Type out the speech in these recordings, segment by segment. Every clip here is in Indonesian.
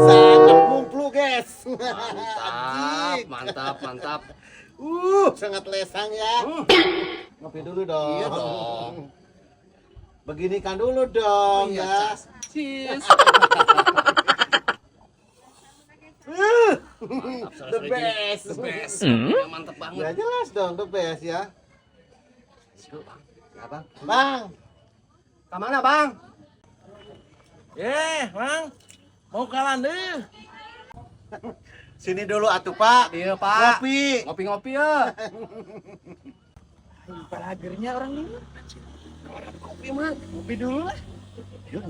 Sangat mumplu, guys. Mantap. Sangat lesang ya. Ngopi dulu dong. Iya dong. Beginikan dulu dong ya. Cheers. The best. Ya, mantap Ya banget. jelas dong, the best ya. Ya, Bang. Bang. Kemana, Bang? Bang. Mau kalah deh. Sini dulu atuh, Pak. Iya, Pak. Ngopi. Ngopi-ngopi ya. Palagernya orang ini. Kopi mah. Ngopi dulu lah. Yuk.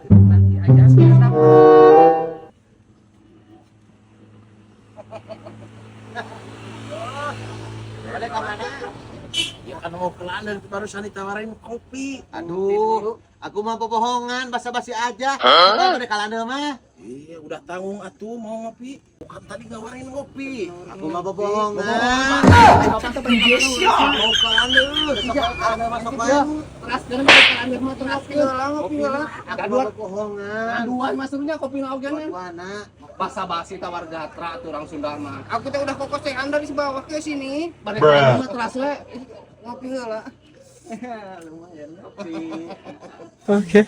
Nanti aja siapa. Balik kemana? Ya kan mau kelan dan barusan ditawarin kopi. Aduh, aku mah bohongan, basa-basi aja. Kita balik kalanda mah. Iya, udah tanggung atuh mau ngopi. Bukan tadi ngawarin ngopi. Aku mah bohongan. Bapak tuh pengen Mau kelan deh. Kalanda masuk bae. keras dengan kopi mah terus. Ngopi lah. Aku mah bohongan. Aduan maksudnya kopi naogeuna. Wana. Basa-basi tawar gatra tuh orang Sunda mah. Aku teh udah kokos teh anda di bawah ke sini. Bade mah teras we. Ngopi heula. Lumayan. Ngopi. Oke.